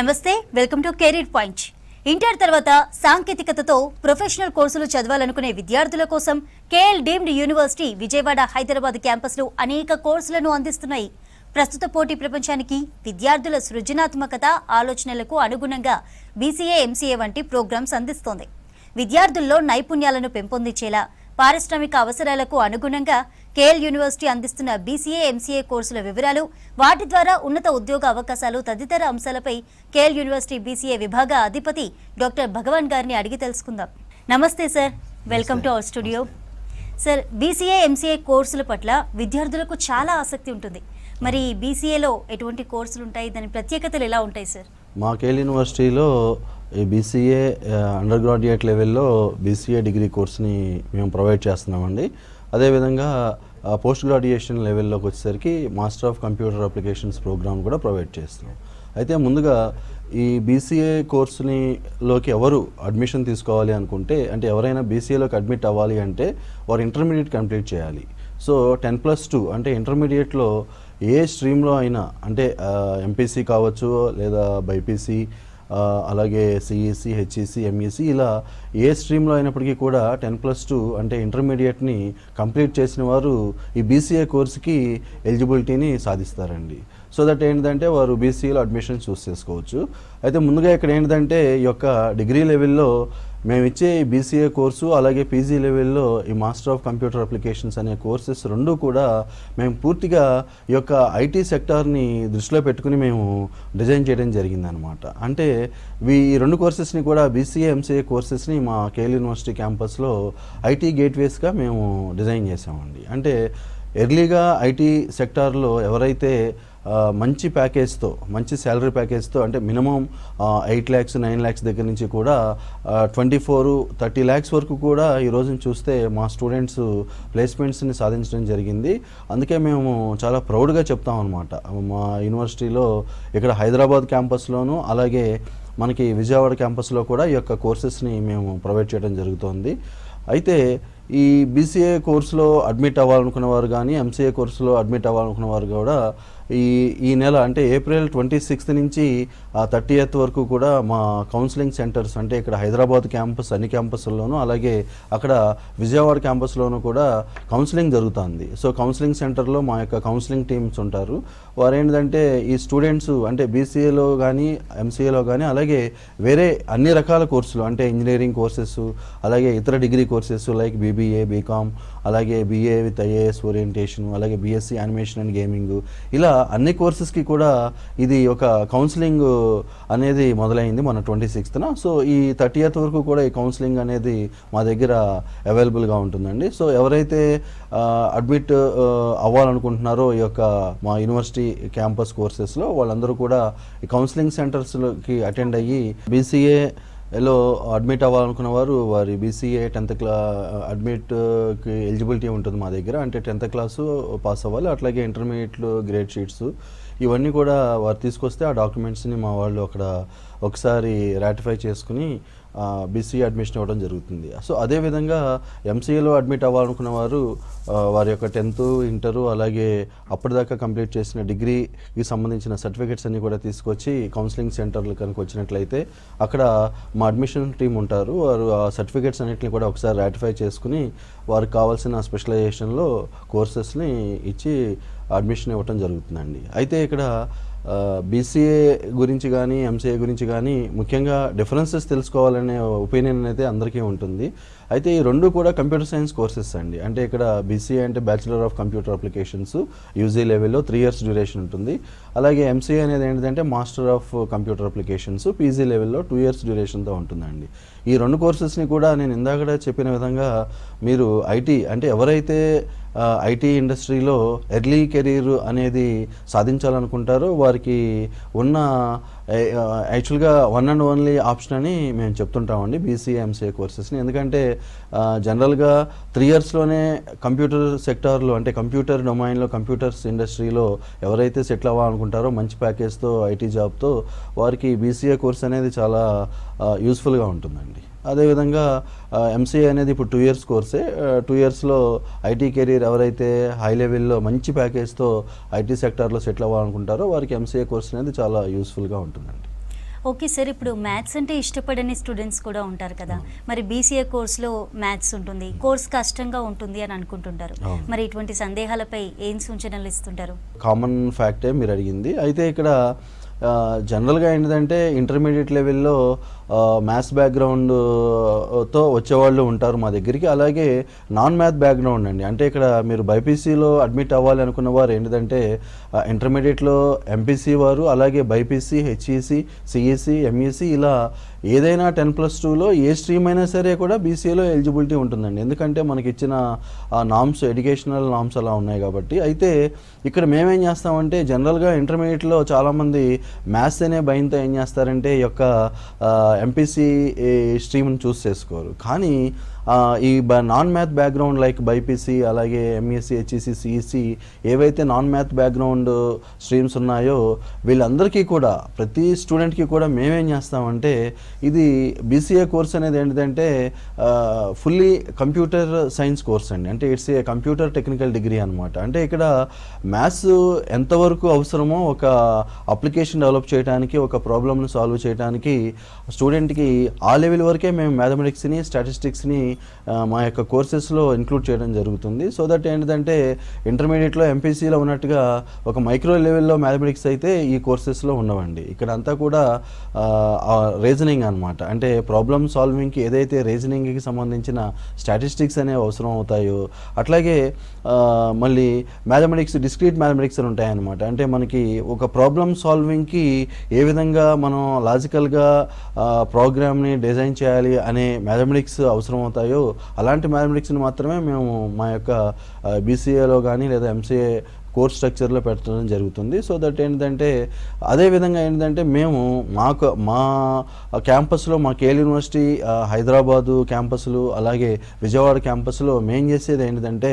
నమస్తే, welcome to career point. Inter తర్వాత సాంకేతికతతో ప్రొఫెషనల్ కోర్సులు చదవాలనుకునే విద్యార్థుల కోసం KL deemed university Vijayawada, Hyderabad క్యాంపస్లు అనేక కోర్సులను అందిస్తున్నాయి. ప్రస్తుత పోటీ ప్రపంచానికి విద్యార్థుల సృజనాత్మకత, ఆలోచనలకు అనుగుణంగా బీసీఏ, ఎంసీఏ వంటి ప్రోగ్రామ్స్ అందిస్తోంది. విద్యార్థుల్లో నైపుణ్యాలను పెంపొందించేలా, పారిశ్రామిక అవసరాలకు అనుగుణంగా కేఎల్ యూనివర్సిటీ అందిస్తున్న బీసీఏ, ఎంసీఏ కోర్సుల వివరాలు, వాటి ద్వారా ఉన్నత ఉద్యోగ అవకాశాలు తదితర అంశాలపై కేఎల్ యూనివర్సిటీ బీసీఏ విభాగ అధిపతి డాక్టర్ భగవాన్ గారిని అడిగి తెలుసుకుందాం. నమస్తే sir, welcome to our studio. Sir, BCA, MCA కోర్సుల పట్ల విద్యార్థులకు చాలా ఆసక్తి ఉంటుంది. మరి బీసీఏలో ఎటువంటి కోర్సులు ఉంటాయి, దాని ప్రత్యేకతలు ఎలా ఉంటాయి సార్? మా కేఎల్ యూనివర్సిటీలో ఈ బీసీఏ అండర్ గ్రాడ్యుయేట్ లెవెల్లో బీసీఏ డిగ్రీ కోర్స్ని మేము ప్రొవైడ్ చేస్తున్నామండి. అదేవిధంగా పోస్ట్ గ్రాడ్యుయేషన్ లెవెల్లోకి వచ్చేసరికి మాస్టర్ ఆఫ్ కంప్యూటర్ ప్రోగ్రామ్ కూడా ప్రొవైడ్ చేస్తున్నాం. అయితే ముందుగా ఈ బీసీఏ కోర్సులోకి ఎవరు అడ్మిషన్ తీసుకోవాలి అనుకుంటే, అంటే ఎవరైనా బీసీఏలోకి అడ్మిట్ అవ్వాలి అంటే వారు ఇంటర్మీడియట్ కంప్లీట్ చేయాలి. సో 10+2 అంటే ఇంటర్మీడియట్లో ఏ స్ట్రీమ్లో అయినా, అంటే ఎంపీసీ కావచ్చు లేదా బైపీసీ, అలాగే సిఈసి, హెచ్ఈసి, ఎంఈసి, ఇలా ఏ స్ట్రీమ్లో అయినప్పటికీ కూడా 10+2 అంటే ఇంటర్మీడియట్ని కంప్లీట్ చేసిన వారు ఈ బీసీఏ కోర్సుకి ఎలిజిబిలిటీని సాధిస్తారండి. సో దట్ ఏంటంటే వారు బీసీఏలో అడ్మిషన్ చూస్ చేసుకోవచ్చు. అయితే ముందుగా ఇక్కడ ఏంటంటే ఈ యొక్క డిగ్రీ లెవెల్లో మేము ఇచ్చే ఈ బీసీఏ కోర్సు, అలాగే పీజీ లెవెల్లో ఈ మాస్టర్ ఆఫ్ కంప్యూటర్ అప్లికేషన్స్ అనే కోర్సెస్ రెండు కూడా మేము పూర్తిగా ఈ యొక్క ఐటీ సెక్టార్ని దృష్టిలో పెట్టుకుని మేము డిజైన్ చేయడం జరిగిందనమాట. అంటే ఈ రెండు కోర్సెస్ని కూడా బీసీఏ, ఎంసీఏ కోర్సెస్ని మా కేఎల్ యూనివర్సిటీ క్యాంపస్లో ఐటీ గేట్వేస్గా మేము డిజైన్ చేసామండి. అంటే ఎర్లీగా ఐటీ సెక్టార్లో ఎవరైతే మంచి ప్యాకేజ్తో, మంచి శాలరీ ప్యాకేజ్తో, అంటే మినిమం 8 lakhs 9 lakhs దగ్గర నుంచి కూడా 24-30 lakhs వరకు కూడా ఈ రోజున చూస్తే మా స్టూడెంట్స్ ప్లేస్మెంట్స్ని సాధించడం జరిగింది. అందుకే మేము చాలా ప్రౌడ్గా చెప్తాం అనమాట. మా యూనివర్సిటీలో ఇక్కడ హైదరాబాద్ క్యాంపస్లోను, అలాగే మనకి విజయవాడ క్యాంపస్లో కూడా ఈ యొక్క కోర్సెస్ని మేము ప్రొవైడ్ చేయడం జరుగుతోంది. అయితే ఈ బీసీఏ కోర్సులో అడ్మిట్ అవ్వాలనుకున్న వారు కానీ, ఎంసీఏ కోర్సులో అడ్మిట్ అవ్వాలనుకున్న వారు కూడా ఈ నెల, అంటే April 26 నుంచి 30th వరకు కూడా మా కౌన్సిలింగ్ సెంటర్స్, అంటే ఇక్కడ హైదరాబాద్ క్యాంపస్ అన్ని క్యాంపస్ల్లోనూ, అలాగే అక్కడ విజయవాడ క్యాంపస్లోనూ కూడా కౌన్సిలింగ్ జరుగుతుంది. సో కౌన్సిలింగ్ సెంటర్లో మా యొక్క కౌన్సిలింగ్ టీమ్స్ ఉంటారు. వారు ఏంటంటే ఈ స్టూడెంట్స్, అంటే బీసీఏలో కానీ, ఎంసీఏలో కానీ, అలాగే వేరే అన్ని రకాల కోర్సులు, అంటే ఇంజనీరింగ్ కోర్సెస్, అలాగే ఇతర degree courses like BBA, BCom, అలాగే బీఏ విత్ ఐఏఎస్ ఓరియంటేషన్, అలాగే బీఎస్సీ యానిమేషన్ అండ్ గేమింగ్, ఇలా అన్ని కోర్సెస్కి కూడా ఇది ఒక కౌన్సిలింగ్ అనేది మొదలైంది మన 26th. సో ఈ 30th వరకు కూడా ఈ కౌన్సిలింగ్ అనేది మా దగ్గర అవైలబుల్గా ఉంటుందండి. సో ఎవరైతే అడ్మిట్ అవ్వాలనుకుంటున్నారో ఈ యొక్క మా యూనివర్సిటీ క్యాంపస్ కోర్సెస్లో, వాళ్ళందరూ కూడా ఈ కౌన్సిలింగ్ సెంటర్స్కి అటెండ్ అయ్యి బీసీఏలో అడ్మిట్ అవ్వాలనుకున్న వారు వారి బీసీఏ 10th అడ్మిట్కి ఎలిజిబిలిటీ ఉంటుంది మా దగ్గర. అంటే 10th క్లాసు పాస్ అవ్వాలి, అట్లాగే ఇంటర్మీడియట్లో గ్రేడ్ షీట్స్ ఇవన్నీ కూడా వారు తీసుకొస్తే ఆ డాక్యుమెంట్స్ని మా వాళ్ళు అక్కడ ఒకసారి రాటిఫై చేసుకుని బీసీఏ అడ్మిషన్ ఇవ్వడం జరుగుతుంది. సో అదేవిధంగా ఎంసీఏలో అడ్మిట్ అవ్వాలనుకున్న వారు వారి యొక్క 10th, ఇంటరు, అలాగే అప్పటిదాకా కంప్లీట్ చేసిన డిగ్రీకి సంబంధించిన సర్టిఫికేట్స్ అన్నీ కూడా తీసుకొచ్చి కౌన్సిలింగ్ సెంటర్లు కనుక వచ్చినట్లయితే అక్కడ మా అడ్మిషన్ టీం ఉంటారు. వారు ఆ సర్టిఫికేట్స్ అన్నింటినీ కూడా ఒకసారి రాటిఫై చేసుకుని వారికి కావాల్సిన స్పెషలైజేషన్లో కోర్సెస్ని ఇచ్చి అడ్మిషన్ ఇవ్వటం జరుగుతుందండి. అయితే ఇక్కడ బీసీఏ గురించి కానీ, ఎంసీఏ గురించి కానీ ముఖ్యంగా డిఫరెన్సెస్ తెలుసుకోవాలనే ఒపీనియన్ అయితే అందరికీ ఉంటుంది. అయితే ఈ రెండు కూడా కంప్యూటర్ సైన్స్ కోర్సెస్ అండి. అంటే ఇక్కడ బీసీఏ అంటే bachelor of computer applications UG లెవెల్లో 3 years డ్యూరేషన్ ఉంటుంది. అలాగే ఎంసీఏ అనేది ఏంటంటే master of computer applications PG లెవెల్లో 2 years డ్యూరేషన్తో ఉంటుందండి. ఈ రెండు కోర్సెస్ని కూడా నేను ఇందాక చెప్పిన విధంగా మీరు ఐటీ, అంటే ఎవరైతే ఐటీ ఇండస్ట్రీలో ఎర్లీ కెరీర్ అనేది సాధించాలనుకుంటారో వారికి ఉన్న యాక్చువల్గా వన్ అండ్ ఓన్లీ ఆప్షన్ అని మేము చెప్తుంటామండి బీసీఏ, ఎంసీఏ కోర్సెస్ని. ఎందుకంటే జనరల్గా 3 yearsలోనే కంప్యూటర్ సెక్టార్లో, అంటే కంప్యూటర్ డొమైన్లో, కంప్యూటర్స్ ఇండస్ట్రీలో ఎవరైతే సెటిల్ అవ్వాలనుకుంటారో మంచి ప్యాకేజ్తో, ఐటీ జాబ్తో, వారికి బీసీఏ కోర్స్ అనేది చాలా యూస్ఫుల్గా ఉంటుందండి. అదేవిధంగా ఎంసీఏ అనేది ఇప్పుడు 2 years కోర్సే. 2 yearsలో ఐటీ కెరీర్ ఎవరైతే హై లెవెల్లో మంచి ప్యాకేజ్తో ఐటీ సెక్టార్లో సెటిల్ అవ్వాలనుకుంటారో వారికి ఎంసీఏ కోర్స్ అనేది చాలా యూస్ఫుల్గా ఉంటుందండి. ఓకే సార్, ఇప్పుడు మ్యాథ్స్ అంటే ఇష్టపడని స్టూడెంట్స్ కూడా ఉంటారు కదా, మరి బీసీఏ కోర్సులో మ్యాథ్స్ ఉంటుంది, కోర్స్ కష్టంగా ఉంటుంది అని అనుకుంటుంటారు. మరి ఇటువంటి సందేహాలపై ఏం సూచనలు ఇస్తుంటారు? కామన్ ఫ్యాక్టే మీరు అడిగింది. అయితే ఇక్కడ జనరల్గా ఏంటంటే ఇంటర్మీడియట్ లెవెల్లో మ్యాథ్స్ బ్యాక్గ్రౌండ్తో వచ్చేవాళ్ళు ఉంటారు మా దగ్గరికి. అలాగే నాన్ మ్యాథ్ బ్యాక్గ్రౌండ్ అండి, అంటే ఇక్కడ మీరు బైపీసీలో అడ్మిట్ అవ్వాలి అనుకున్న వారు ఏంటంటే ఇంటర్మీడియట్లో ఎంపీసీ వారు, అలాగే బైపీసీ, హెచ్ఈసీ, సిఈసీ, ఎంఈసీ ఇలా ఏదైనా 10+2లో ఏ స్ట్రీమ్ అయినా సరే కూడా బీసీఏలో ఎలిజిబిలిటీ ఉంటుందండి. ఎందుకంటే మనకి ఇచ్చిన నామ్స్, ఎడ్యుకేషనల్ నామ్స్ అలా ఉన్నాయి కాబట్టి. అయితే ఇక్కడ మేమేం చేస్తామంటే జనరల్గా ఇంటర్మీడియట్లో చాలామంది మ్యాథ్స్ అనే భయంతో ఏం చేస్తారంటే ఈ యొక్క ఎంపీసీ స్ట్రీమ్ని చూస్ చేసుకోరు. కానీ ఈ non math background like BiPC, అలాగే ఎంఎస్సీ, హెచ్ఈసీ, సిఈసీ ఏవైతే నాన్ మ్యాథ్ బ్యాక్గ్రౌండ్ స్ట్రీమ్స్ ఉన్నాయో వీళ్ళందరికీ కూడా, ప్రతి స్టూడెంట్కి కూడా మేమేం చేస్తామంటే ఇది బీసీఏ కోర్స్ అనేది ఏంటంటే ఫుల్లీ కంప్యూటర్ సైన్స్ కోర్స్ అండి. అంటే it's a computer technical degree అనమాట. అంటే ఇక్కడ మ్యాథ్స్ ఎంతవరకు అవసరమో ఒక అప్లికేషన్ డెవలప్ చేయడానికి, ఒక ప్రాబ్లమ్ని సాల్వ్ చేయడానికి స్టూడెంట్కి ఆ లెవెల్ వరకే మేము మ్యాథమెటిక్స్ని, స్టాటిస్టిక్స్ని మా యొక్క కోర్సెస్లో ఇంక్లూడ్ చేయడం జరుగుతుంది. సో దట్ ఏంటంటే ఇంటర్మీడియట్లో ఎంపీసీలో ఉన్నట్టుగా ఒక మైక్రో లెవెల్లో మ్యాథమెటిక్స్ అయితే ఈ కోర్సెస్లో ఉండవండి. ఇక్కడ అంతా కూడా రీజనింగ్ అనమాట. అంటే ప్రాబ్లమ్ సాల్వింగ్కి ఏదైతే రీజనింగ్కి సంబంధించిన స్టాటిస్టిక్స్ అనేవి అవసరం అవుతాయో, అట్లాగే మళ్ళీ మ్యాథమెటిక్స్, డిస్క్రీట్ మ్యాథమెటిక్స్ అని ఉంటాయన్నమాట. అంటే మనకి ఒక ప్రాబ్లమ్ సాల్వింగ్కి ఏ విధంగా మనం లాజికల్గా ప్రోగ్రామ్ని డిజైన్ చేయాలి అనే మ్యాథమెటిక్స్ అవసరం అవుతాయో అలాంటి మ్యాథమెటిక్స్ని మాత్రమే మేము మా యొక్క బీసీఏలో కానీ లేదా ఎంసీఏ కోర్స్ స్ట్రక్చర్లో పెట్టడం జరుగుతుంది. సో దట్ ఏంటంటే అదేవిధంగా ఏంటంటే మేము మా క్యాంపస్లో, మా కేఎల్ యూనివర్సిటీ హైదరాబాదు క్యాంపస్లు, అలాగే విజయవాడ క్యాంపస్లో మేము చేసేది ఏంటంటే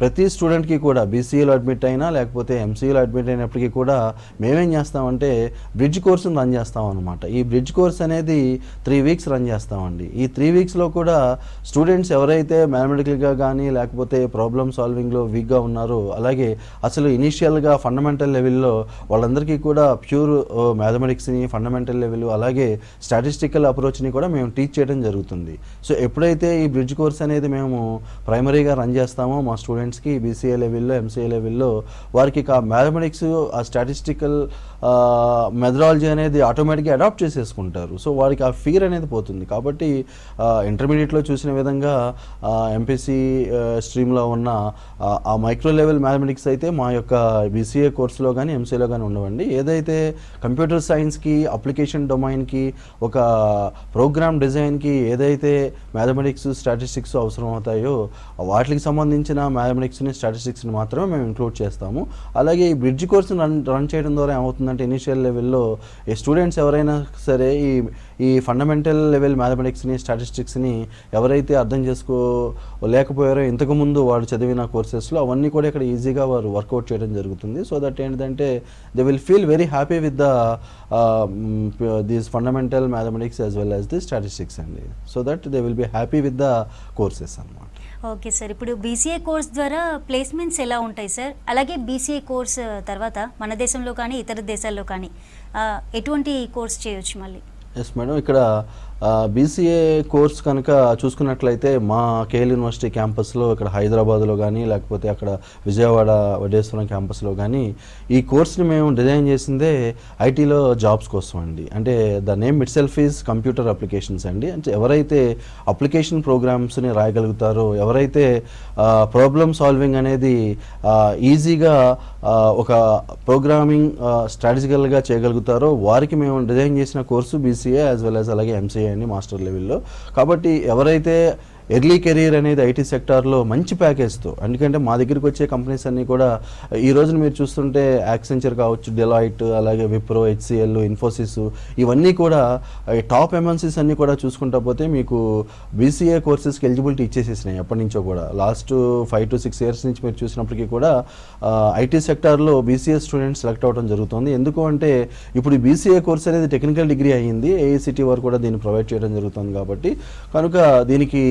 ప్రతి స్టూడెంట్కి కూడా బీసీఏలో అడ్మిట్ అయినా లేకపోతే ఎంసీఏలో అడ్మిట్ అయినప్పటికీ కూడా మేమేం చేస్తామంటే బ్రిడ్జ్ కోర్సును రన్ చేస్తాం అనమాట. ఈ బ్రిడ్జ్ కోర్స్ అనేది 3 వీక్స్ రన్ చేస్తామండి. ఈ 3 వీక్స్లో కూడా స్టూడెంట్స్ ఎవరైతే మ్యాథమెటికల్గా కానీ లేకపోతే ప్రాబ్లమ్ సాల్వింగ్లో వీక్గా ఉన్నారో, అలాగే అసలు ఇనీషియల్గా ఫండమెంటల్ లెవెల్లో వాళ్ళందరికీ కూడా ప్యూర్ మ్యాథమెటిక్స్ని, ఫండమెంటల్ లెవెల్, అలాగే స్టాటిస్టికల్ అప్రోచ్ని కూడా మేము టీచ్ చేయడం జరుగుతుంది. సో ఎప్పుడైతే ఈ బ్రిడ్జ్ కోర్స్ అనేది మేము ప్రైమరీగా రన్ చేస్తామో మా స్టూడెంట్స్కి బీసీఏ లెవెల్లో, ఎంసీఏ లెవెల్లో వారికి ఆ మ్యాథమెటిక్స్, ఆ స్టాటిస్టికల్ మెథడాలజీ అనేది ఆటోమేటిక్గా అడాప్ట్ చేసేసుకుంటారు. సో వారికి ఆ ఫియర్ అనేది పోతుంది. కాబట్టి ఇంటర్మీడియట్లో చూసిన విధంగా ఎంపీసీ స్ట్రీమ్లో ఉన్న ఆ మైక్రో లెవెల్ మ్యాథమెటిక్స్ అయితే మా యొక్క బీసీఏ కోర్సులో కానీ ఎంసీఏలో కానీ ఉండవండి. ఏదైతే కంప్యూటర్ సైన్స్కి, అప్లికేషన్ డొమైన్కి, ఒక ప్రోగ్రామ్ డిజైన్కి ఏదైతే మ్యాథమెటిక్స్, స్టాటిస్టిక్స్ అవసరం అవుతాయో వాటికి సంబంధించిన మ్యాథమెటిక్స్ని, స్టాటిస్టిక్స్ని మాత్రమే మేము ఇంక్లూడ్ చేస్తాము. అలాగే ఈ బ్రిడ్జ్ కోర్సును రన్ చేయడం ద్వారా ఏమవుతుందంటే ఇనిషియల్ లెవెల్లో ఈ స్టూడెంట్స్ ఎవరైనా సరే ఈ ఫండమెంటల్ లెవెల్ మ్యాథమెటిక్స్ని, స్టాటిస్టిక్స్ని ఎవరైతే అర్థం చేసుకోలేకపోయారో ఇంతకుముందు వాడు చదివిన కోర్సెస్లో అవన్నీ కూడా ఇక్కడ ఈజీగా వారు వర్కౌట్ చేయడం జరుగుతుంది. సో దట్ ఏంటంటే they will feel very happy with these fundamental mathematics as well as the statistics అండి. So that they will be happy with the courses అన్నమాట. ఓకే సార్, ఇప్పుడు బీసీఏ కోర్స్ ద్వారా ప్లేస్మెంట్స్ ఎలా ఉంటాయి sir? అలాగే BCA course తర్వాత మన దేశంలో కానీ ఇతర దేశాల్లో కానీ ఎటువంటి కోర్స్ చేయొచ్చు మళ్ళీ? ఎస్ మేడం, ఇక్కడ బీసీఏ కోర్స్ కనుక చూసుకున్నట్లయితే మా కేఎల్ యూనివర్సిటీ క్యాంపస్లో ఇక్కడ హైదరాబాద్లో కానీ లేకపోతే అక్కడ విజయవాడ వడ్డేశ్వరం క్యాంపస్లో కానీ ఈ కోర్స్ని మేము డిజైన్ చేసిందే ఐటీలో జాబ్స్ కోసం అండి. అంటే the name it self is computer applications అండి. అంటే ఎవరైతే అప్లికేషన్ ప్రోగ్రామ్స్ని రాయగలుగుతారో, ఎవరైతే ప్రాబ్లమ్ సాల్వింగ్ అనేది ఈజీగా ఒక ప్రోగ్రామింగ్ స్ట్రాటజికల్గా చేయగలుగుతారో వారికి మేము డిజైన్ చేసిన course BCA as well as అలాగే ఎంసీఏ అండి మాస్టర్ లెవెల్లో. కాబట్టి ఎవరైతే ఎర్లీ కెరీర్ అనేది ఐటీ సెక్టార్లో మంచి ప్యాకేజ్తో, ఎందుకంటే మా దగ్గరికి వచ్చే కంపెనీస్ అన్నీ కూడా ఈ రోజున మీరు చూస్తుంటే యాక్సెంచర్ కావచ్చు, డెలాయిట్, అలాగే విప్రో, హెచ్సిఎల్, ఇన్ఫోసిస్ ఇవన్నీ కూడా టాప్ ఎంఎన్సీస్ అన్నీ కూడా చూసుకుంటా పోతే మీకు బీసీఏ కోర్సెస్కి ఎలిజిబిలిటీ ఇచ్చేసేసినాయి ఎప్పటి నుంచో కూడా. లాస్ట్ 5 to 6 years నుంచి మీరు చూసినప్పటికీ కూడా ఐటీ సెక్టార్లో బీసీఏ స్టూడెంట్స్ సెలెక్ట్ అవ్వడం జరుగుతుంది. ఎందుకు అంటే ఇప్పుడు బీసీఏ కోర్స్ అనేది టెక్నికల్ డిగ్రీ అయ్యింది, ఏఐసిటీ వారు కూడా దీన్ని ప్రొవైడ్ చేయడం జరుగుతుంది. కాబట్టి కనుక దీనికి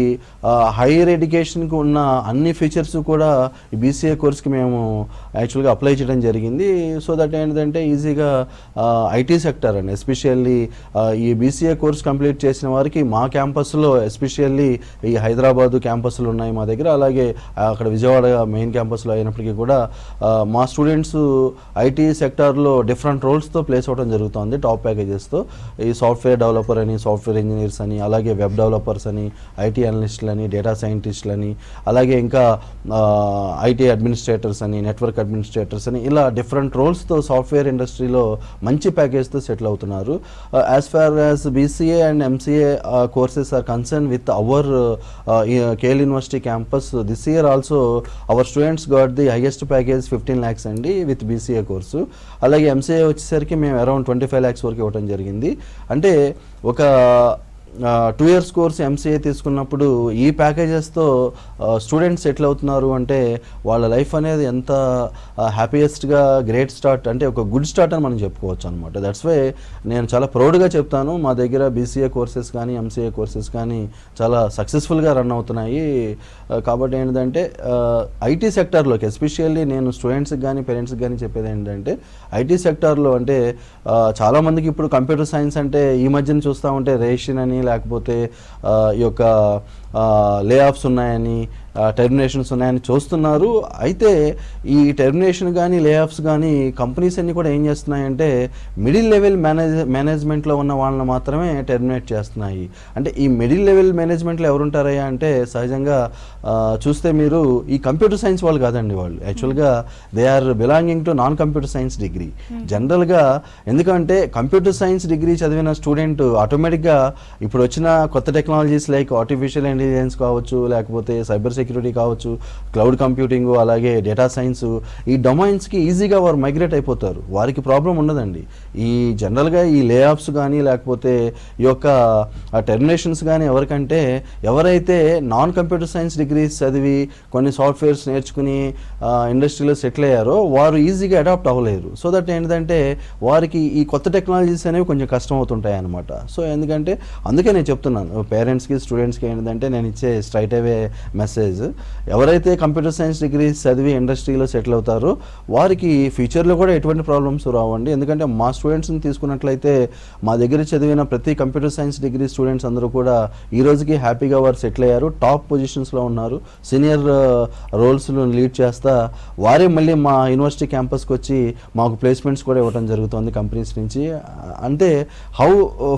హైయర్ ఎడ్యుకేషన్కి ఉన్న అన్ని ఫీచర్స్ కూడా ఈ బీసీఏ కోర్స్కి మేము యాక్చువల్గా అప్లై చేయడం జరిగింది. సో దట్ ఏంటంటే ఈజీగా ఐటీ సెక్టర్ అండి, ఎస్పెషల్లీ ఈ బీసీఏ కోర్స్ కంప్లీట్ చేసిన వారికి మా క్యాంపస్లో, ఎస్పెషల్లీ ఈ హైదరాబాదు క్యాంపస్లు ఉన్నాయి మా దగ్గర, అలాగే అక్కడ విజయవాడ మెయిన్ క్యాంపస్లో అయినప్పటికీ కూడా మా స్టూడెంట్స్ ఐటీ సెక్టార్లో డిఫరెంట్ రోల్స్తో ప్లేస్ అవ్వడం జరుగుతుంది టాప్ ప్యాకేజెస్తో. ఈ సాఫ్ట్వేర్ డెవలపర్ అని, సాఫ్ట్వేర్ ఇంజనీర్స్ అని, అలాగే వెబ్ డెవలపర్స్ అని, ఐటీ అనలిస్టులని, డేటా సైంటిస్టులని, అలాగే ఇంకా ఐటీ అడ్మినిస్ట్రేటర్స్ అని, నెట్వర్క్ అడ్మినిస్ట్రేటర్స్ అని, ఇలా డిఫరెంట్ రోల్స్తో సాఫ్ట్వేర్ ఇండస్ట్రీలో మంచి ప్యాకేజ్తో సెటిల్ అవుతున్నారు. As far as BCA and MCA courses are concern with our KL university campus, this year also our students got the highest package 15 lakhs అండి with BCA course. అలాగే MCA వచ్చేసరికి మేము around 25 lakhs వరకు ఇవ్వడం జరిగింది. అంటే ఒక 2 years కోర్స్ ఎంసీఏ తీసుకున్నప్పుడు ఈ ప్యాకేజెస్తో స్టూడెంట్స్ సెటిల్ అవుతున్నారు అంటే వాళ్ళ లైఫ్ అనేది ఎంత హ్యాపీయెస్ట్గా గ్రేట్ స్టార్ట్, అంటే ఒక గుడ్ స్టార్ట్ అని మనం చెప్పుకోవచ్చు అనమాట. దట్స్ వై నేను చాలా ప్రౌడ్గా చెప్తాను, మా దగ్గర బీసీఏ కోర్సెస్ కానీ ఎంసీఏ కోర్సెస్ కానీ చాలా సక్సెస్ఫుల్గా రన్ అవుతున్నాయి. కాబట్టి ఏంటంటే ఐటీ సెక్టార్లోకి, ఎస్పెషల్లీ నేను స్టూడెంట్స్కి కానీ పేరెంట్స్కి కానీ చెప్పేది ఏంటంటే ఐటీ సెక్టార్లో అంటే చాలామందికి ఇప్పుడు కంప్యూటర్ సైన్స్ అంటే ఈ మధ్యన చూస్తూ ఉంటే రేషన్ అని, లేకపోతే ఈ యొక్క లే ఆఫ్స్ ఉన్నాయని, టెర్మినేషన్స్ ఉన్నాయని చూస్తున్నారు. అయితే ఈ టెర్మినేషన్ కానీ లే ఆఫ్స్ కానీ కంపెనీస్ అన్నీ కూడా ఏం చేస్తున్నాయంటే మిడిల్ లెవెల్ మేనేజ్మెంట్లో ఉన్న వాళ్ళని మాత్రమే టెర్మినేట్ చేస్తున్నాయి. అంటే ఈ మిడిల్ లెవెల్ మేనేజ్మెంట్లో ఎవరుంటారయ్యా అంటే సహజంగా చూస్తే మీరు ఈ కంప్యూటర్ సైన్స్ వాళ్ళు కాదండి, వాళ్ళు యాక్చువల్గా they are belonging to non computer science degree జనరల్గా. ఎందుకంటే కంప్యూటర్ సైన్స్ డిగ్రీ చదివిన స్టూడెంట్ ఆటోమేటిక్గా ఇప్పుడు వచ్చిన కొత్త టెక్నాలజీస్ లైక్ ఆర్టిఫిషియల్ ఇంటెలిజెన్స్ కావచ్చు, లేకపోతే సైబర్ సెక్యూరిటీ కావచ్చు, క్లౌడ్ కంప్యూటింగ్, అలాగే డేటా సైన్స్, ఈ డొమైన్స్కి ఈజీగా వారు మైగ్రేట్ అయిపోతారు, వారికి ప్రాబ్లం ఉండదండి. ఈ జనరల్గా ఈ లే ఆఫ్స్ కానీ లేకపోతే ఈ యొక్క టెర్మినేషన్స్ కానీ ఎవరికంటే ఎవరైతే నాన్ కంప్యూటర్ సైన్స్ డిగ్రీస్ చదివి కొన్ని సాఫ్ట్వేర్స్ నేర్చుకుని ఇండస్ట్రీలో సెటిల్ అయ్యారో వారు ఈజీగా అడాప్ట్ అవ్వలేరు. సో దట్ ఏంటంటే వారికి ఈ కొత్త టెక్నాలజీస్ అనేవి కొంచెం కష్టం అవుతుంటాయి అనమాట. సో ఎందుకంటే అందుకే నేను చెప్తున్నాను పేరెంట్స్కి స్టూడెంట్స్కి ఏంటంటే నేను ఇచ్చే స్ట్రైట్ అవే మెసేజ్, ఎవరైతే కంప్యూటర్ సైన్స్ డిగ్రీస్ చదివి ఇండస్ట్రీలో సెటిల్ అవుతారో వారికి ఫ్యూచర్లో కూడా ఎటువంటి ప్రాబ్లమ్స్ రావండి. ఎందుకంటే మా స్టూడెంట్స్ని తీసుకున్నట్లయితే మా దగ్గర చదివిన ప్రతి కంప్యూటర్ సైన్స్ డిగ్రీ స్టూడెంట్స్ అందరూ కూడా ఈ రోజుకి హ్యాపీగా వారు సెటిల్ అయ్యారు, టాప్ పొజిషన్స్లో ఉన్నారు, సీనియర్ రోల్స్ను లీడ్ చేస్తా వారే మళ్ళీ మా యూనివర్సిటీ క్యాంపస్కి వచ్చి మాకు ప్లేస్మెంట్స్ కూడా ఇవ్వడం జరుగుతుంది కంపెనీస్ నుంచి. అంటే how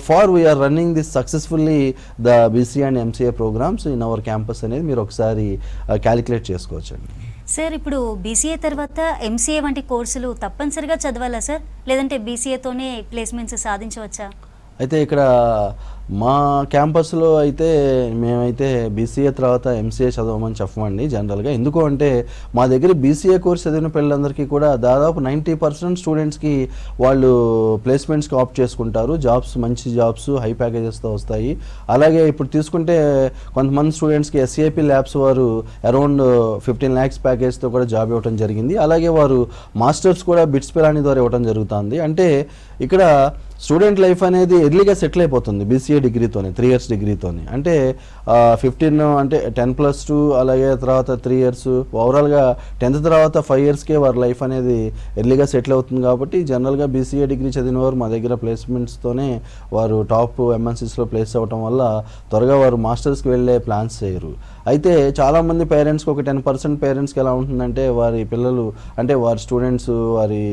far we are running this successfully the BC and MCA programs in our campus అనేది మీరు ఒకసారి క్యాలిక్యులేట్ చేసుకోవచ్చండి. సార్ ఇప్పుడు బీసీఏ తర్వాత ఎంసీఏ వంటి కోర్సులు తప్పనిసరిగా చదవాలా సార్, లేదంటే బీసీఏతోనే ప్లేస్మెంట్స్ సాధించవచ్చా? అయితే ఇక్కడ మా క్యాంపస్లో అయితే మేమైతే బీసీఏ తర్వాత ఎంసీఏ చదవమని చెప్పమండి జనరల్గా. ఎందుకు అంటే మా దగ్గర బీసీఏ కోర్స్ చదివిన పిల్లలందరికీ కూడా దాదాపు 90% స్టూడెంట్స్కి వాళ్ళు ప్లేస్మెంట్స్కి ఆప్ట్ చేసుకుంటారు, జాబ్స్ మంచి జాబ్స్ హై ప్యాకేజెస్తో వస్తాయి. అలాగే ఇప్పుడు తీసుకుంటే కొంతమంది స్టూడెంట్స్కి ఎస్ఏపీ ల్యాబ్స్ వారు అరౌండ్ 15 lakhs ప్యాకేజ్తో కూడా జాబ్ ఇవ్వడం జరిగింది. అలాగే వారు మాస్టర్స్ కూడా బిట్స్ పిలాని ద్వారా ఇవ్వడం జరుగుతుంది. అంటే ఇక్కడ స్టూడెంట్ లైఫ్ అనేది ఎర్లీగా సెటిల్ అయిపోతుంది బీసీఏ డిగ్రీతోనే, 3 years డిగ్రీతోనే. అంటే 15 అంటే 10+2 అలాగే తర్వాత 3 years, ఓవరాల్గా 10th తర్వాత 5 yearsకే వారి లైఫ్ అనేది ఎర్లీగా సెటిల్ అవుతుంది. కాబట్టి జనరల్గా బీసీఏ డిగ్రీ చదివిన వారు మా దగ్గర ప్లేస్మెంట్స్తోనే వారు టాప్ ఎంఎన్సీస్లో ప్లేస్ అవ్వటం వల్ల త్వరగా వారు మాస్టర్స్కి వెళ్ళే ప్లాన్స్ చేయరు. అయితే చాలామంది పేరెంట్స్కి ఒక 10% పేరెంట్స్కి ఎలా ఉంటుందంటే వారి పిల్లలు అంటే వారి స్టూడెంట్స్, వారి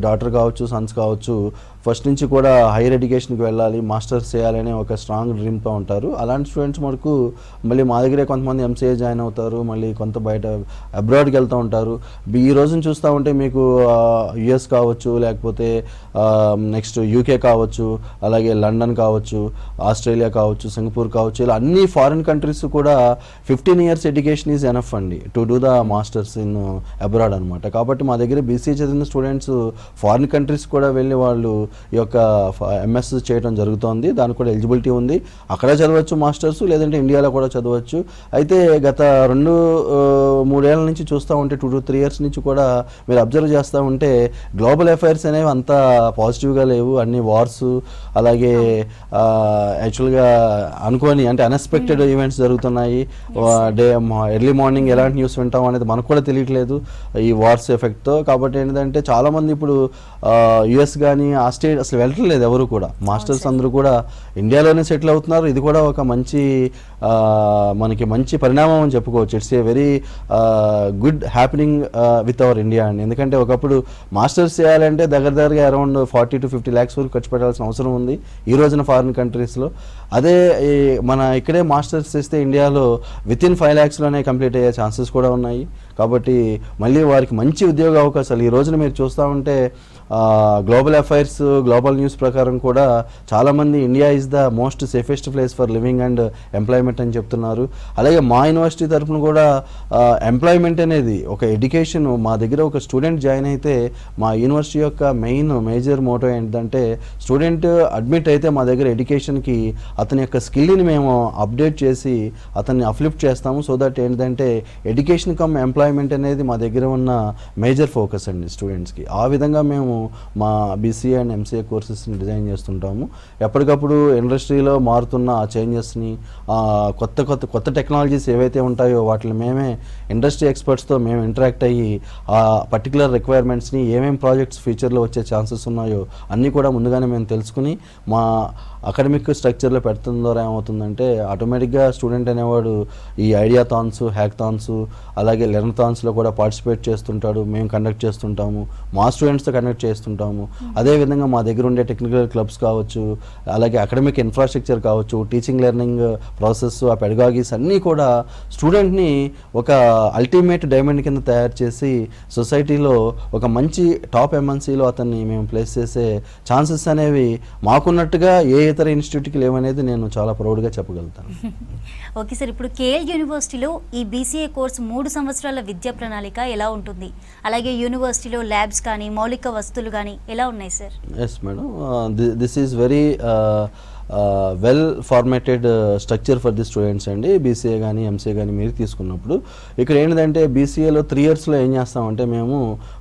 డాటర్ కావచ్చు, సన్స్ కావచ్చు, ఫస్ట్ నుంచి కూడా హైయర్ ఎడ్యుకేషన్కి వెళ్ళాలి, మాస్టర్స్ చేయాలనే ఒక స్ట్రాంగ్ డ్రీమ్తో ఉంటారు. అలాంటి స్టూడెంట్స్ మటుకు మళ్ళీ మా దగ్గరే కొంతమంది ఎంసీఏ జాయిన్ అవుతారు, మళ్ళీ కొంత బయట అబ్రాడ్కి వెళ్తూ ఉంటారు. ఈ రోజున చూస్తూ ఉంటే మీకు యుఎస్ కావచ్చు, లేకపోతే నెక్స్ట్ యూకే కావచ్చు, అలాగే లండన్ కావచ్చు, ఆస్ట్రేలియా కావచ్చు, సింగపూర్ కావచ్చు, ఇలా అన్ని ఫారిన్ కంట్రీస్ కూడా కూడా 15 years ఎడ్యుకేషన్ ఈజ్ ఎనఫ్ అండి to do the masters in abroad అనమాట. కాబట్టి మా దగ్గర బీసీఏ చదివిన స్టూడెంట్స్ ఫారిన్ కంట్రీస్ కూడా వెళ్ళి వాళ్ళు ఈ యొక్క ఎంఎస్ చేయడం జరుగుతోంది. దానికి కూడా ఎలిజిబిలిటీ ఉంది. అక్కడ చదవచ్చు మాస్టర్స్, లేదంటే ఇండియాలో కూడా చదవచ్చు. అయితే గత 2-3 ఏళ్ల నుంచి చూస్తూ ఉంటే 2 to 3 years నుంచి కూడా మీరు అబ్జర్వ్ చేస్తూ ఉంటే గ్లోబల్ అఫైర్స్ అనేవి అంత పాజిటివ్గా లేవు. అన్ని వార్స్, అలాగే యాక్చువల్గా అనుకోని అంటే అన్ఎక్స్పెక్టెడ్ ఈవెంట్స్ జరుగుతున్నాయి. ఎర్లీ మార్నింగ్ ఎలాంటి న్యూస్ వింటాం అనేది మనకు కూడా తెలియట్లేదు ఈ వార్స్ ఎఫెక్ట్తో. కాబట్టి ఏంటంటే చాలామంది ఇప్పుడు యుఎస్ కానీ ఆస్ట్రేలియా అసలు వెళ్ళట్లేదు ఎవరు కూడా. మాస్టర్స్ అందరూ కూడా ఇండియాలోనే సెటిల్ అవుతున్నారు. ఇది కూడా ఒక మనకి మంచి పరిణామం అని చెప్పుకోవచ్చు. It's a very good happening with our India అండి. ఎందుకంటే ఒకప్పుడు మాస్టర్స్ చేయాలంటే దగ్గరగా అరౌండ్ 40 to 50 lakhs వరకు ఖర్చు పెట్టాల్సిన అవసరం ఉంది ఈ రోజున ఫారిన్ కంట్రీస్లో. అదే మన ఇక్కడే మాస్టర్స్ చేస్తే ఇండియాలో వితిన్ 5 lakhsలోనే కంప్లీట్ అయ్యే ఛాన్సెస్ కూడా ఉన్నాయి. కాబట్టి మళ్ళీ వారికి మంచి ఉద్యోగ అవకాశాలు ఈ రోజున మీరు చూస్తూ ఉంటే గ్లోబల్ అఫైర్స్, గ్లోబల్ న్యూస్ ప్రకారం కూడా చాలామంది India is the most safest place for living and employment అని చెప్తున్నారు. అలాగే మా యూనివర్సిటీ తరఫున కూడా ఎంప్లాయ్మెంట్ అనేది ఒక ఎడ్యుకేషన్, మా దగ్గర ఒక స్టూడెంట్ జాయిన్ అయితే మా యూనివర్సిటీ యొక్క మేజర్ మోటో ఏంటంటే స్టూడెంట్ అడ్మిట్ అయితే మా దగ్గర ఎడ్యుకేషన్కి అతని యొక్క స్కిల్ని మేము అప్డేట్ చేసి అతన్ని అప్లిఫ్ట్ చేస్తాము. సో దట్ ఏంటంటే ఎడ్యుకేషన్ కమ్ ఎంప్లాయ్మెంట్ అనేది మా దగ్గర ఉన్న మేజర్ ఫోకస్ అండి స్టూడెంట్స్కి. ఆ విధంగా మేము మా బీసీఏ అండ్ ఎంసీఏ కోర్సెస్ని డిజైన్ చేస్తుంటాము. ఎప్పటికప్పుడు ఇండస్ట్రీలో మారుతున్న ఆ చేంజెస్ని, కొత్త టెక్నాలజీస్ ఏవైతే ఉంటాయో వాటిని మేమే ఇండస్ట్రీ ఎక్స్పర్ట్స్తో మేము ఇంటరాక్ట్ అయ్యి ఆ పర్టికులర్ రిక్వైర్మెంట్స్ని ఏమేమి ప్రాజెక్ట్స్ ఫ్యూచర్లో వచ్చే ఛాన్సెస్ ఉన్నాయో అన్నీ కూడా ముందుగానే మేము తెలుసుకుని మా అకాడమిక్ స్ట్రక్చర్లో పెట్టడం ద్వారా ఏమవుతుందంటే ఆటోమేటిక్గా స్టూడెంట్ అనేవాడు ఈ ఐడియా థాన్స్, హ్యాక్థాన్స్, అలాగే లెర్న్ థాన్స్లో కూడా పార్టిసిపేట్ చేస్తుంటాడు. మేము కండక్ట్ చేస్తుంటాము, మా స్టూడెంట్స్తో కండక్ట్ చేస్తుంటాము. అదేవిధంగా మా దగ్గర ఉండే టెక్నికల్ క్లబ్స్ కావచ్చు, అలాగే అకాడమిక్ ఇన్ఫ్రాస్ట్రక్చర్ కావచ్చు, టీచింగ్ లెర్నింగ్ ప్రాసెస్, ఆ పెడగాగీస్ అన్నీ కూడా స్టూడెంట్ని ఒక అల్టిమేట్ డైమండ్ కింద తయారు చేసి సొసైటీలో ఒక మంచి టాప్ ఎంఎన్సీలో అతన్ని మేము ప్లేస్ చేసే ఛాన్సెస్ అనేవి మాకున్నట్టుగా ఏ ఇతర ఇన్స్టిట్యూట్కి లేవనేది నేను చాలా ప్రౌడ్గా చెప్పగలుగుతాను. ఓకే సార్, ఇప్పుడు కేఎల్ యూనివర్సిటీలో ఈ బీసీఏ కోర్సు 3 సంవత్సరాల విద్యా ప్రణాళిక ఎలా ఉంటుంది? అలాగే యూనివర్సిటీలో ల్యాబ్స్ కానీ మౌలిక వసతులు కానీ ఎలా ఉన్నాయి sir? Yes madam, this is very well formatted structure for the students అండి. బీసీఏ కానీ ఎంసీఏ కానీ మీరు తీసుకున్నప్పుడు ఇక్కడ ఏంటంటే బీసీఏలో 3 yearsలో ఏం చేస్తామంటే మేము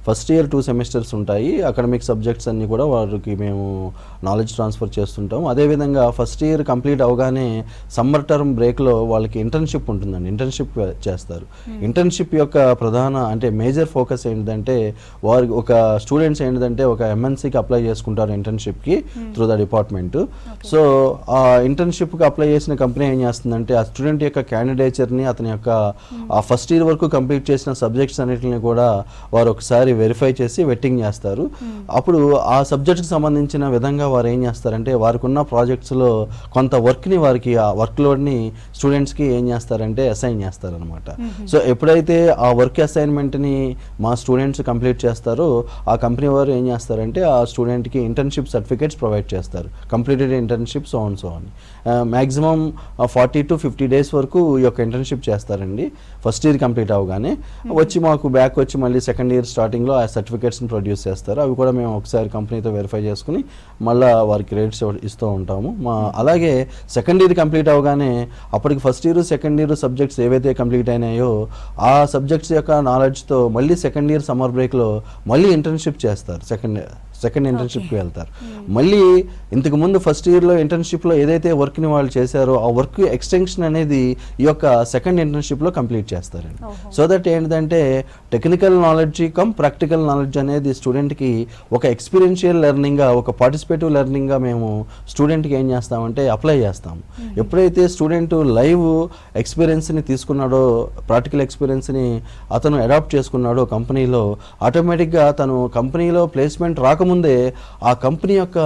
ఫస్ట్ ఇయర్ 2 semesters ఉంటాయి. అకాడమిక్ సబ్జెక్ట్స్ అన్నీ కూడా వారికి మేము నాలెడ్జ్ ట్రాన్స్ఫర్ చేస్తుంటాం. అదేవిధంగా ఫస్ట్ ఇయర్ కంప్లీట్ అవగానే సమ్మర్ టర్మ్ బ్రేక్లో వాళ్ళకి ఇంటర్న్షిప్ ఉంటుందండి. ఇంటర్న్షిప్ చేస్తారు. ఇంటర్న్షిప్ యొక్క ప్రధాన అంటే మేజర్ ఫోకస్ ఏంటంటే వారికి ఒక స్టూడెంట్స్ ఏంటంటే ఒక ఎంఎన్సీకి అప్లై చేసుకుంటారు ఇంటర్న్షిప్కి త్రూ ద డిపార్ట్మెంట్. సో ఆ ఇంటర్న్షిప్కి అప్లై చేసిన కంపెనీ ఏం చేస్తుందంటే ఆ స్టూడెంట్ యొక్క క్యాండిడేచర్ని, అతని యొక్క ఆ ఫస్ట్ ఇయర్ వరకు కంప్లీట్ చేసిన సబ్జెక్ట్స్ అన్నిటిని కూడా వారు ఒకసారి వెరిఫై చేసి వెట్టింగ్ చేస్తారు. అప్పుడు ఆ సబ్జెక్ట్కి సంబంధించిన విధంగా వారు ఏం చేస్తారంటే వారికి ఉన్న ప్రాజెక్ట్స్లో కొంత వర్క్ని వారికి ఆ వర్క్ లోడ్ని స్టూడెంట్స్కి ఏం చేస్తారంటే అసైన్ చేస్తారనమాట. సో ఎప్పుడైతే ఆ వర్క్ అసైన్మెంట్ని మా స్టూడెంట్స్ కంప్లీట్ చేస్తారో ఆ కంపెనీ వారు ఏం చేస్తారంటే ఆ స్టూడెంట్కి ఇంటర్న్షిప్ సర్టిఫికేట్స్ ప్రొవైడ్ చేస్తారు. కంప్లీటెడ్ ఇంటర్న్షిప్ సో అని మ్యాక్సిమం 40 to 50 days వరకు ఈ యొక్క ఇంటర్న్షిప్ చేస్తారండి. ఫస్ట్ ఇయర్ కంప్లీట్ అవగానే వచ్చి మాకు బ్యాక్ వచ్చి మళ్ళీ సెకండ్ ఇయర్ స్టార్టింగ్లో ఆ సర్టిఫికేట్స్ని ప్రొడ్యూస్ చేస్తారు. అవి కూడా మేము ఒకసారి కంపెనీతో వెరిఫై చేసుకుని మళ్ళీ వారికి రేట్స్ ఇస్తూ ఉంటాము. అలాగే సెకండ్ ఇయర్ కంప్లీట్ అవగానే అప్పటికి first year second year subjects ఏవైతే కంప్లీట్ అయినాయో ఆ సబ్జెక్ట్స్ యొక్క నాలెడ్జ్తో మళ్ళీ సెకండ్ ఇయర్ సమ్మర్ బ్రేక్లో మళ్ళీ ఇంటర్న్షిప్ చేస్తారు. సెకండ్ ఇంటర్న్షిప్కి వెళ్తారు. మళ్ళీ ఇంతకుముందు ఫస్ట్ ఇయర్లో ఇంటర్న్షిప్లో ఏదైతే వర్క్ని వాళ్ళు చేశారో ఆ వర్క్ ఎక్స్టెన్షన్ అనేది ఈ యొక్క సెకండ్ ఇంటర్న్షిప్లో కంప్లీట్ చేస్తారండి. సో దట్ ఏంటంటే technical knowledge come practical knowledge అనేది స్టూడెంట్కి ఒక ఎక్స్పీరియన్షియల్ లెర్నింగ్గా, ఒక పార్టిసిపేటివ్ లెర్నింగ్గా మేము స్టూడెంట్కి ఏం చేస్తామంటే అప్లై చేస్తాము. ఎప్పుడైతే స్టూడెంట్ లైవ్ ఎక్స్పీరియన్స్ని తీసుకున్నాడో, ప్రాక్టికల్ ఎక్స్పీరియన్స్ని అతను అడాప్ట్ చేసుకున్నాడో కంపెనీలో, ఆటోమేటిక్గా తను కంపెనీలో ప్లేస్మెంట్ రాకముందే ఆ కంపెనీ యొక్క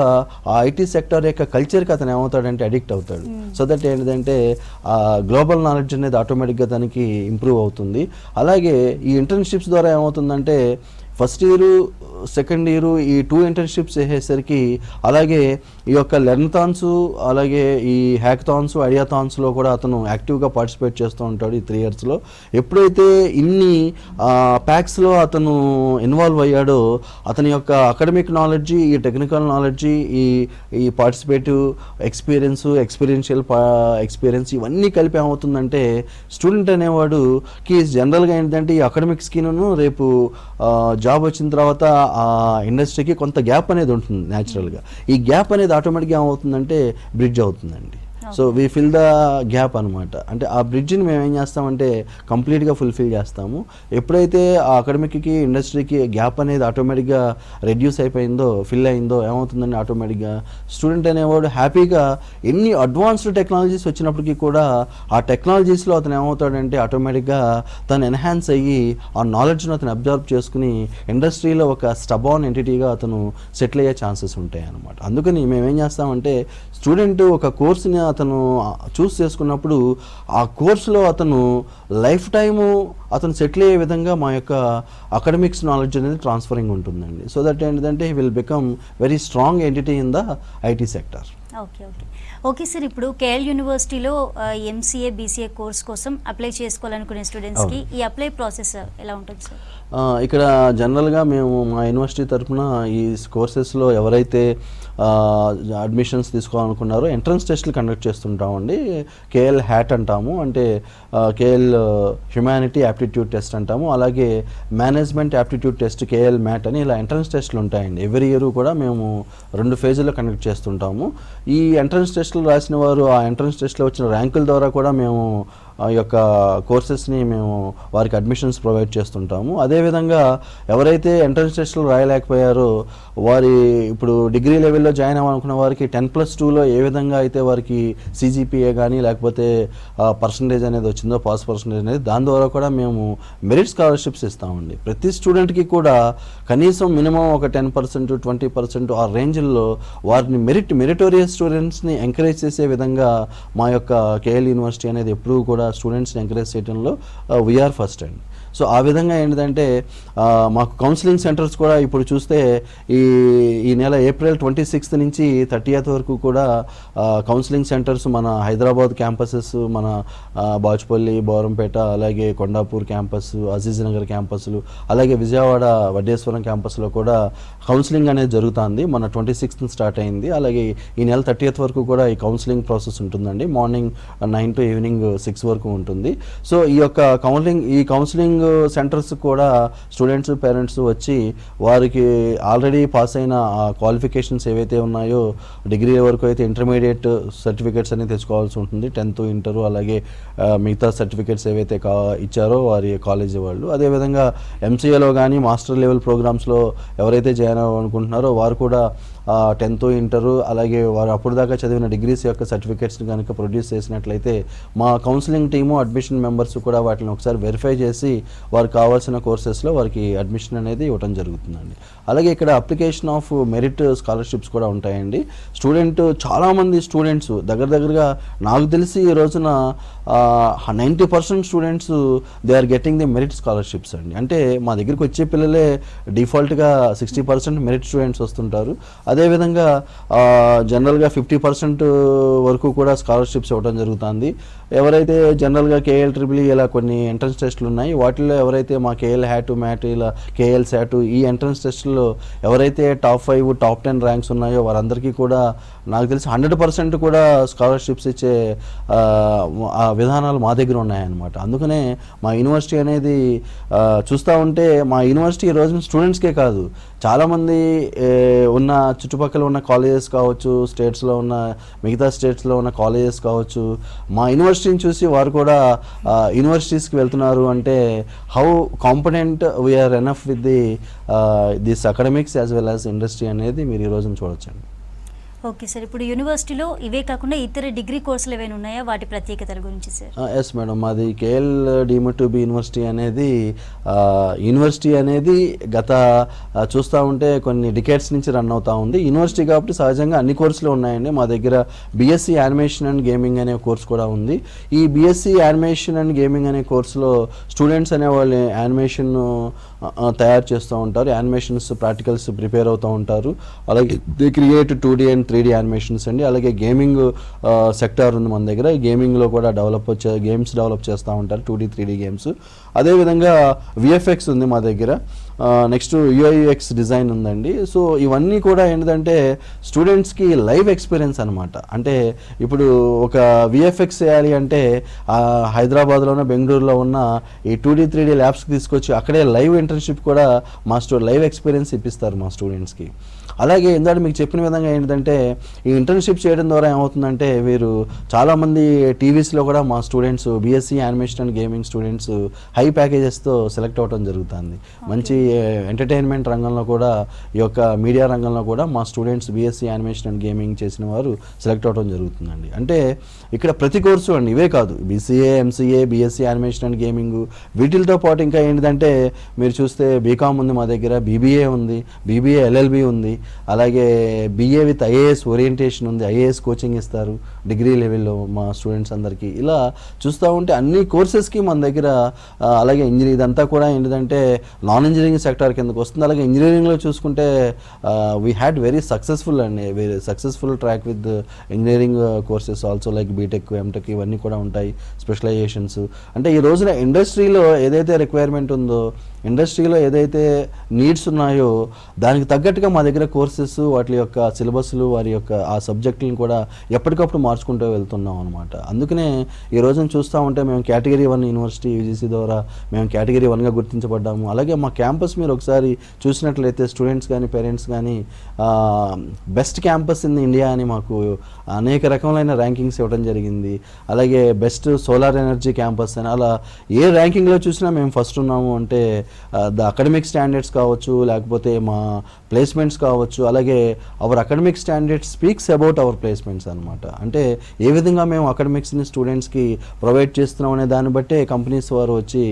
ఆ ఐటీ సెక్టర్ యొక్క కల్చర్కి అతను ఏమవుతాడంటే అడిక్ట్ అవుతాడు. సో దట్ ఏంటంటే ఆ గ్లోబల్ నాలెడ్జ్ అనేది ఆటోమేటిక్గా తనకి ఇంప్రూవ్ అవుతుంది. అలాగే ఈ ఇంటర్న్షిప్స్ ద్వారా ఏమవుతుందంటే ఫస్ట్ ఇయర్ సెకండ్ ఇయర్ ఈ 2 ఇంటర్న్షిప్స్ చేసేసరికి, అలాగే ఈ యొక్క లెర్న్థాన్స్ అలాగే ఈ హ్యాకథాన్స్ ఐడియాథాన్స్లో కూడా అతను యాక్టివ్గా పార్టిసిపేట్ చేస్తూ ఉంటాడు ఈ 3 ఇయర్స్లో. ఎప్పుడైతే ఇన్ని ప్యాక్స్లో అతను ఇన్వాల్వ్ అయ్యాడో అతని యొక్క అకాడమిక్ నాలెడ్జి, ఈ టెక్నికల్ నాలెడ్జి, ఈ పార్టిసిపేటివ్ ఎక్స్పీరియన్స్ ఇవన్నీ కలిపి ఏమవుతుందంటే స్టూడెంట్ అనేవాడుకి జనరల్గా ఏంటంటే ఈ అకాడమిక్స్కిను రేపు జాబ్ వచ్చిన తర్వాత ఆ ఇండస్ట్రీకి కొంత గ్యాప్ అనేది ఉంటుంది న్యాచురల్గా. ఈ గ్యాప్ అనేది ఆటోమేటిక్గా ఏమవుతుందంటే బ్రిడ్జ్ అవుతుందండి. So we fill the gap అనమాట. అంటే ఆ బ్రిడ్జ్ని మేము ఏం చేస్తామంటే కంప్లీట్గా ఫుల్ఫిల్ చేస్తాము. ఎప్పుడైతే ఆ అకాడమిక్కి ఇండస్ట్రీకి గ్యాప్ అనేది ఆటోమేటిక్గా రెడ్యూస్ అయిపోయిందో, ఫిల్ అయిందో ఏమవుతుందండి, ఆటోమేటిక్గా స్టూడెంట్ అనేవాడు హ్యాపీగా ఎన్ని అడ్వాన్స్డ్ టెక్నాలజీస్ వచ్చినప్పటికీ కూడా ఆ టెక్నాలజీస్లో అతను ఏమవుతాడంటే ఆటోమేటిక్గా తను ఎన్హాన్స్ అయ్యి ఆ నాలెడ్జ్ను అతను అబ్జర్వ్ చేసుకుని ఇండస్ట్రీలో ఒక స్టబాన్ ఎంటిటీగా అతను సెటిల్ అయ్యే ఛాన్సెస్ ఉంటాయి అన్నమాట. అందుకని మేమేం చేస్తామంటే స్టూడెంట్ ఒక కోర్స్ని అతను చూస్ చేసుకున్నప్పుడు ఆ కోర్సులో అతను లైఫ్ టైము అతను సెటిల్ అయ్యే విధంగా మా యొక్క అకాడమిక్స్ నాలెడ్జ్ అనేది ట్రాన్స్ఫరింగ్ ఉంటుందండి. సో దట్ ఏంటంటే he will become very strong entity in the IT sector. Okay sir, ఇప్పుడు కేఎల్ యూనివర్సిటీలో ఎంసీఏ బీసీఏ కోర్స్ కోసం అప్లై చేసుకోవాలనుకునే స్టూడెంట్స్కి ఈ అప్లై ప్రాసెస్ ఎలా ఉంటుంది సార్? ఇక్కడ జనరల్గా మేము మా యూనివర్సిటీ తరఫున ఈ కోర్సెస్లో ఎవరైతే అడ్మిషన్స్ తీసుకోవాలనుకున్నారో ఎంట్రన్స్ టెస్ట్లు కండక్ట్ చేస్తుంటామండి. కేఎల్ హ్యాట్ అంటాము, అంటే కేఎల్ హ్యుమానిటీ యాప్టిట్యూడ్ టెస్ట్ అంటాము. అలాగే management aptitude test KL MAT అని ఇలా ఎంట్రన్స్ టెస్ట్లు ఉంటాయండి. ఎవ్రీ ఇయర్ కూడా మేము 2 ఫేజుల్లో కండక్ట్ చేస్తుంటాము. ఈ ఎంట్రన్స్ టెస్టులు రాసిన వారు ఆ ఎంట్రన్స్ టెస్ట్లో వచ్చిన ర్యాంకుల ద్వారా కూడా మేము ఆ యొక్క కోర్సెస్ని మేము వారికి అడ్మిషన్స్ ప్రొవైడ్ చేస్తుంటాము. అదేవిధంగా ఎవరైతే ఎంట్రన్స్ టెస్టులు రాయలేకపోయారో వారి ఇప్పుడు డిగ్రీ లెవెల్లో జాయిన్ అవ్వాలనుకున్న వారికి 10+2లో ఏ విధంగా అయితే వారికి CGPA కానీ లేకపోతే పర్సంటేజ్ అనేది వచ్చిందో, పాస్ పర్సంటేజ్ అనేది, దాని ద్వారా కూడా మేము మెరిట్ స్కాలర్షిప్స్ ఇస్తామండి. ప్రతి స్టూడెంట్కి కూడా కనీసం మినిమం ఒక 10%, 20% ఆ రేంజ్లో వారిని మెరిటోరియస్ స్టూడెంట్స్ని ఎంకరేజ్ చేసే విధంగా మా యొక్క కేఎల్ యూనివర్సిటీ అనేది ఎప్పుడూ కూడా స్టూడెంట్స్ని ఎంకరేజ్ చేయడంలో వీఆర్ ఫస్ట్ అండి. సో ఆ విధంగా ఏంటంటే మాకు కౌన్సిలింగ్ సెంటర్స్ కూడా ఇప్పుడు చూస్తే ఈ నెల ఏప్రిల్ 26th నుంచి 30th వరకు కూడా కౌన్సిలింగ్ సెంటర్స్ మన హైదరాబాద్ క్యాంపసెస్, మన బాచుపల్లి, బోరంపేట, అలాగే కొండాపూర్ క్యాంపస్, అజీజ్ నగర్ క్యాంపస్లు, అలాగే విజయవాడ వడ్డేశ్వరం క్యాంపస్లో కూడా కౌన్సిలింగ్ అనేది జరుగుతుంది. మన 26th స్టార్ట్ అయింది. అలాగే ఈ నెల 30th వరకు కూడా ఈ కౌన్సిలింగ్ ప్రాసెస్ ఉంటుందండి. మార్నింగ్ 9 to ఈవినింగ్ 6 వరకు ఉంటుంది. సో ఈ యొక్క కౌన్సిలింగ్ సెంటర్స్ కూడా స్టూడెంట్స్, పేరెంట్స్ వచ్చి వారికి ఆల్రెడీ పాస్ అయిన క్వాలిఫికేషన్స్ ఏవైతే ఉన్నాయో, డిగ్రీ వరకు అయితే ఇంటర్మీడియట్ సర్టిఫికేట్స్ అనేది తెచ్చుకోవాల్సి ఉంటుంది, 10th ఇంటర్, అలాగే మిగతా సర్టిఫికేట్స్ ఏవైతే ఇచ్చారో వారి కాలేజీ వాళ్ళు. అదేవిధంగా ఎంసీఏలో కానీ మాస్టర్ లెవెల్ ప్రోగ్రామ్స్లో ఎవరైతే జాయిన్ అవ్వాలనుకుంటున్నారో వారు కూడా 10th ఇంటర్, అలాగే వారు అప్పుడు దాకా చదివిన డిగ్రీస్ యొక్క సర్టిఫికేట్స్ని కనుక ప్రొడ్యూస్ చేసినట్లయితే మా కౌన్సిలింగ్ టీము, అడ్మిషన్ మెంబర్స్ కూడా వాటిని ఒకసారి వెరిఫై చేసి వారికి కావాల్సిన కోర్సెస్లో వారికి అడ్మిషన్ అనేది ఇవ్వడం జరుగుతుందండి. అలాగే ఇక్కడ అప్లికేషన్ ఆఫ్ మెరిట్ స్కాలర్షిప్స్ కూడా ఉంటాయండి. చాలామంది స్టూడెంట్స్ దగ్గరగా నాకు తెలిసి ఈ రోజున 90% students they are getting the merit scholarships అండి. అంటే మా దగ్గరికి వచ్చే పిల్లలే డిఫాల్ట్గా 60% మెరిట్ స్టూడెంట్స్ వస్తుంటారు. అదేవిధంగా జనరల్గా 50% వరకు కూడా స్కాలర్షిప్స్ ఇవ్వడం జరుగుతుంది. ఎవరైతే జనరల్గా KL ట్రిపుల్ ఇలా కొన్ని ఎంట్రన్స్ టెస్టులు ఉన్నాయి, వాటిల్లో ఎవరైతే మా KL హ్యాట్, మ్యాట్, ఇలా KL శాట్ ఈ ఎంట్రన్స్ టెస్టుల్లో ఎవరైతే టాప్ 5, టాప్ 10 ర్యాంక్స్ ఉన్నాయో వారందరికీ కూడా నాకు తెలిసి 100% కూడా స్కాలర్షిప్స్ ఇచ్చే విధానాలు మా దగ్గర ఉన్నాయన్నమాట. అందుకనే మా యూనివర్సిటీ అనేది చూస్తూ ఉంటే మా యూనివర్సిటీ ఈ రోజున స్టూడెంట్స్కే కాదు, చాలామంది ఉన్న చుట్టుపక్కల ఉన్న కాలేజెస్ కావచ్చు, స్టేట్స్లో ఉన్న మిగతా స్టేట్స్లో ఉన్న కాలేజెస్ కావచ్చు, మా యూనివర్సిటీని చూసి వారు కూడా యూనివర్సిటీస్కి వెళ్తున్నారు. అంటే how competent we are enough with this academics as well as industry అనేది మీరు ఈ రోజున చూడొచ్చండి. ఓకే సార్, ఇప్పుడు యూనివర్సిటీలో ఇవే కాకుండా ఇతర డిగ్రీ కోర్సులు ఏమైనా ఉన్నాయా, వాటి ప్రత్యేకతల గురించి సార్? ఎస్ మేడం, మాది KL deemed to be university అనేది గత చూస్తూ ఉంటే కొన్ని డికేట్స్ నుంచి రన్ అవుతూ ఉంది. యూనివర్సిటీ కాబట్టి సహజంగా అన్ని కోర్సులు ఉన్నాయండి. మా దగ్గర బీఎస్సీ యానిమేషన్ అండ్ గేమింగ్ అనే కోర్స్ కూడా ఉంది. ఈ బీఎస్సీ యానిమేషన్ అండ్ గేమింగ్ అనే కోర్సులో స్టూడెంట్స్ అనేవాళ్ళు యానిమేషన్ తయారు చేస్తూ ఉంటారు, యానిమేషన్స్ ప్రాక్టికల్స్ ప్రిపేర్ అవుతూ ఉంటారు. అలాగే they create 2D and 3D animations అండి. అలాగే గేమింగ్ సెక్టార్ ఉంది మన దగ్గర. ఈ గేమింగ్లో కూడా గేమ్స్ డెవలప్ చేస్తూ ఉంటారు, 2D 3D గేమ్స్. అదేవిధంగా విఎఫ్ఎక్స్ ఉంది మా దగ్గర. నెక్స్ట్ యూఐఎక్స్ డిజైన్ ఉందండి. సో ఇవన్నీ కూడా ఏంటంటే స్టూడెంట్స్కి లైవ్ ఎక్స్పీరియన్స్ అనమాట. అంటే ఇప్పుడు ఒక విఎఫ్ఎక్స్ చేయాలి అంటే హైదరాబాద్లోనో బెంగళూరులో ఉన్న ఈ 2D 3D ల్యాబ్స్కి తీసుకొచ్చి అక్కడే లైవ్ ఇంటర్న్షిప్ కూడా లైవ్ ఎక్స్పీరియన్స్ ఇప్పిస్తారు మా స్టూడెంట్స్కి. అలాగే ఇందాక మీకు చెప్పిన విధంగా ఏంటంటే ఈ ఇంటర్న్షిప్ చేయడం ద్వారా ఏమవుతుందంటే వీరు చాలామంది టీవీస్లో కూడా మా students BSc animation and gaming students high ప్యాకేజెస్తో సెలెక్ట్ అవ్వడం జరుగుతుంది. మంచి ఎంటర్టైన్మెంట్ రంగంలో కూడా ఈ యొక్క మీడియా రంగంలో కూడా మా students BSc animation and gaming చేసిన వారు సెలెక్ట్ అవ్వడం జరుగుతుందండి. అంటే ఇక్కడ ప్రతి కోర్సు అండి, ఇవే కాదు, BCA, MCA, BSc animation and gaming, వీటితో పాటు ఇంకా ఏంటంటే మీరు చూస్తే బీకామ్ ఉంది మా దగ్గర, బీబీఏ ఉంది, బీబీఏ ఎల్ఎల్బి ఉంది, అలాగే బీఏ విత్ ఐఏఎస్ ఓరియంటేషన్ ఉంది, ఐఏఎస్ కోచింగ్ ఇస్తారు డిగ్రీ లెవెల్లో మా స్టూడెంట్స్ అందరికీ. ఇలా చూస్తూ ఉంటే అన్ని కోర్సెస్కి మన దగ్గర అలాగే ఇంజనీరింగ్ ఇదంతా కూడా ఏంటంటే నాన్ ఇంజనీరింగ్ సెక్టార్ కిందకు వస్తుంది. అలాగే ఇంజనీరింగ్లో చూసుకుంటే we had very successful track with engineering courses also like BTech, MTech ఇవన్నీ కూడా ఉంటాయి, స్పెషలైజేషన్స్. అంటే ఈ రోజున ఇండస్ట్రీలో ఏదైతే రిక్వైర్మెంట్ ఉందో, ఇండస్ట్రీలో ఏదైతే నీడ్స్ ఉన్నాయో దానికి తగ్గట్టుగా మా దగ్గర కోర్సెస్, వాటి యొక్క సిలబస్లు, వారి యొక్క ఆ సబ్జెక్టులను కూడా ఎప్పటికప్పుడు మార్చుకుంటూ వెళ్తున్నాం అనమాట. అందుకనే ఈ రోజున చూస్తూ ఉంటే మేము కేటగిరీ 1 యూనివర్సిటీ యూజీసీ ద్వారా మేము కేటగిరీ 1గా గుర్తించబడ్డాము. అలాగే మా క్యాంపస్ మీరు ఒకసారి చూసినట్లయితే స్టూడెంట్స్ కానీ పేరెంట్స్ కానీ బెస్ట్ క్యాంపస్ ఇన్ ఇండియా అని మాకు అనేక రకములైన ర్యాంకింగ్స్ ఇవ్వడం జరిగింది. అలాగే బెస్ట్ సోలార్ ఎనర్జీ క్యాంపస్ అని, అలా ఏ ర్యాంకింగ్లో చూసినా మేము ఫస్ట్ ఉన్నాము. అంటే ద అకాడమిక్ స్టాండర్డ్స్ కావచ్చు, లేకపోతే మా ప్లేస్మెంట్స్ కావచ్చు, అలాగే our academic standards speaks about our placements అనమాట. అంటే ఏ విధంగా మేము అకాడమిక్స్ని స్టూడెంట్స్కి ప్రొవైడ్ చేస్తున్నాం అనే దాన్ని బట్టే కంపెనీస్ వారు వచ్చి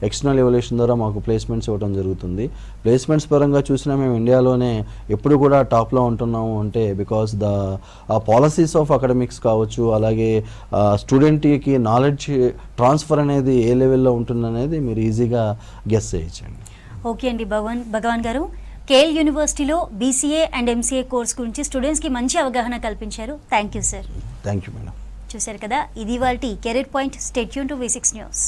ఎక్స్టర్నల్ ఎవల్యూషన్ ద్వారా మాకు ప్లేస్మెంట్స్ ఇవ్వడం జరుగుతుంది. ప్లేస్మెంట్స్ పరంగా చూసినా మేము ఇండియాలోనే ఎప్పుడు కూడా టాప్లో ఉంటున్నాము. అంటే because the policies of academics కావచ్చు, అలాగే స్టూడెంట్కి నాలెడ్జ్ ట్రాన్స్ఫర్ అనేది ఏ లెవెల్లో ఉంటుందనేది మీరు ఈజీగా గెస్ చేయొచ్చండి. ఓకే అండి భగవాన్ గారు, కేఎల్ యూనివర్సిటీలో బీసీఏ అండ్ ఎంసీఏ కోర్స్ గురించి స్టూడెంట్స్కి మంచి అవగాహన కల్పించారు. Thank you sir. Thank you madam. చూశారు కదా, ఇది వాటి career point. Stay tune to V6 news.